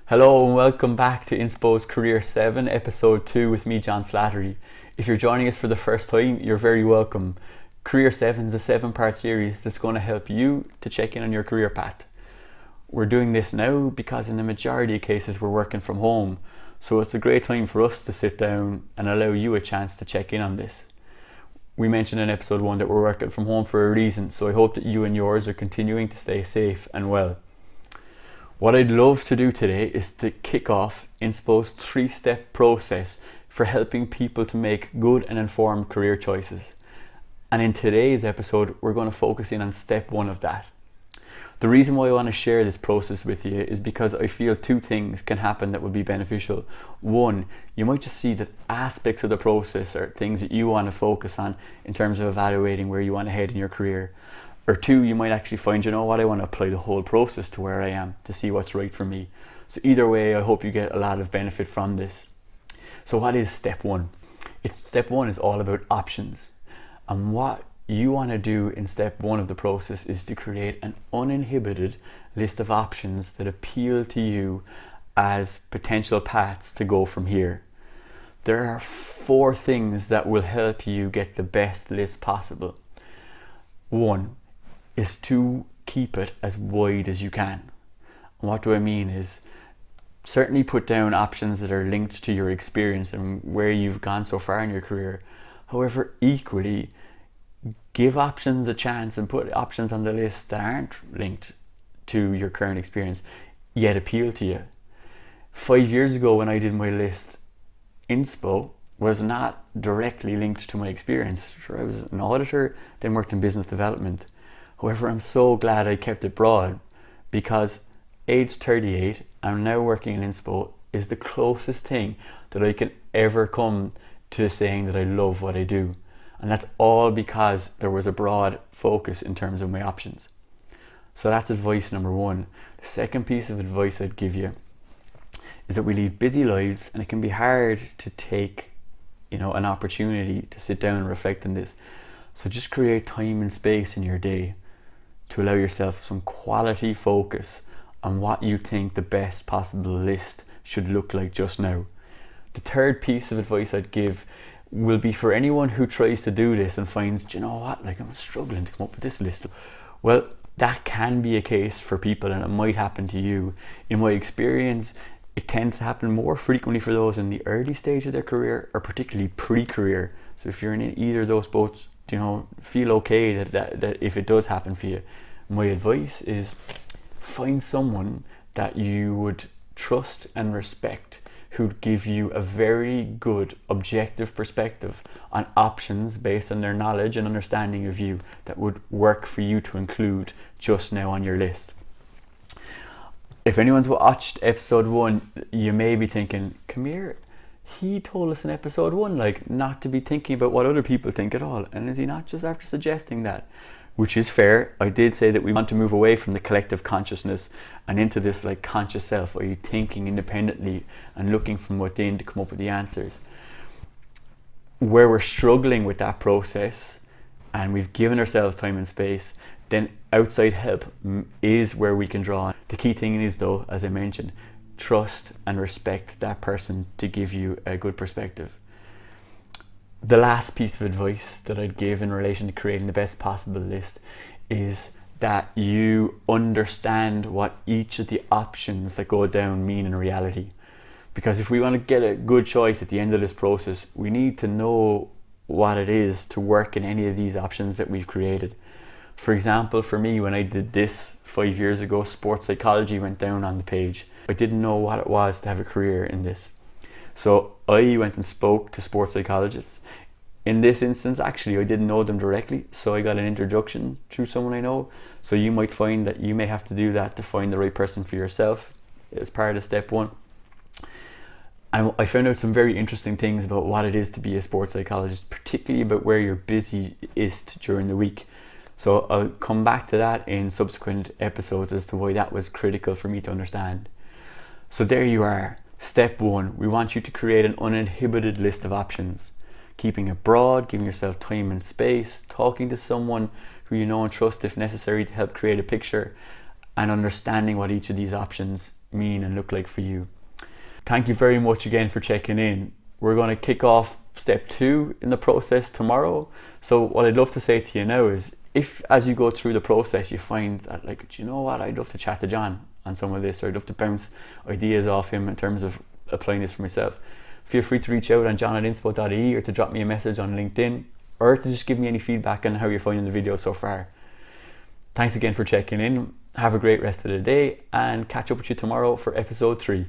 Hello and welcome back to Inspo's Career 7, Episode 2 with me, John Slattery. If you're joining us for the first time, you're very welcome. Career 7 is a 7-part series that's going to help you to check in on your career path. We're doing this now because in the majority of cases we're working from home, so it's a great time for us to sit down and allow you a chance to check in on this. We mentioned in episode 1 that we're working from home for a reason, so I hope that you and yours are continuing to stay safe and well. What I'd love to do today is to kick off Inspo's 3-step process for helping people to make good and informed career choices. And in today's episode, we're going to focus in on step 1 of that. The reason why I want to share this process with you is because I feel 2 things can happen that would be beneficial. 1, you might just see that aspects of the process are things that you want to focus on in terms of evaluating where you want to head in your career. Or 2, you might actually find, you know what, I want to apply the whole process to where I am to see what's right for me. So either way, I hope you get a lot of benefit from this. So what is step 1? Step 1 is all about options. And what you want to do in step 1 of the process is to create an uninhibited list of options that appeal to you as potential paths to go from here. There are 4 things that will help you get the best list possible. 1 is to keep it as wide as you can. And what do I mean is certainly put down options that are linked to your experience and where you've gone so far in your career. However, equally, give options a chance and put options on the list that aren't linked to your current experience, yet appeal to you. 5 years ago when I did my list, Inspo was not directly linked to my experience. Sure, I was an auditor, then worked in business development. However, I'm so glad I kept it broad because age 38, I'm now working in Inspo, is the closest thing that I can ever come to saying that I love what I do. And that's all because there was a broad focus in terms of my options. So that's advice number 1. The second piece of advice I'd give you is that we lead busy lives and it can be hard to take an opportunity to sit down and reflect on this. So just create time and space in your day to allow yourself some quality focus on what you think the best possible list should look like just now. The third piece of advice I'd give will be for anyone who tries to do this and finds, do you know what, like I'm struggling to come up with this list. Well, that can be a case for people and it might happen to you. In my experience, it tends to happen more frequently for those in the early stage of their career or particularly pre-career. So if you're in either of those boats, feel okay that if it does happen for you. My advice is find someone that you would trust and respect who'd give you a very good objective perspective on options based on their knowledge and understanding of you that would work for you to include just now on your list. If anyone's watched episode 1, you may be thinking, come here, he told us in episode 1 not to be thinking about what other people think at all, and is he not just after suggesting that? Which is fair. I did say that we want to move away from the collective consciousness and into this conscious self, i.e. thinking independently and looking from within to come up with the answers. Where we're struggling with that process and we've given ourselves time and space, then outside help is where we can draw. The key thing is, though, as I mentioned, trust and respect that person to give you a good perspective. The last piece of advice that I'd give in relation to creating the best possible list is that you understand what each of the options that go down mean in reality. Because if we want to get a good choice at the end of this process, we need to know what it is to work in any of these options that we've created. For example, for me, when I did this 5 years ago, sports psychology went down on the page. I didn't know what it was to have a career in this. So I went and spoke to sports psychologists. In this instance, actually, I didn't know them directly, so I got an introduction through someone I know. So you might find that you may have to do that to find the right person for yourself as part of step 1. And I found out some very interesting things about what it is to be a sports psychologist, particularly about where your busiest during the week. So I'll come back to that in subsequent episodes as to why that was critical for me to understand. So there you are. Step 1, we want you to create an uninhibited list of options. Keeping it broad, giving yourself time and space, talking to someone who you know and trust if necessary to help create a picture, and understanding what each of these options mean and look like for you. Thank you very much again for checking in. We're going to kick off step 2 in the process tomorrow. So what I'd love to say to you now is, if as you go through the process you find that, like, do you know what, I'd love to chat to John on some of this, or I'd love to bounce ideas off him in terms of applying this for myself, feel free to reach out on john@inspo.ie, or to drop me a message on LinkedIn, or to just give me any feedback on how you're finding the video so far. Thanks again for checking in. Have a great rest of the day, and catch up with you tomorrow for episode 3.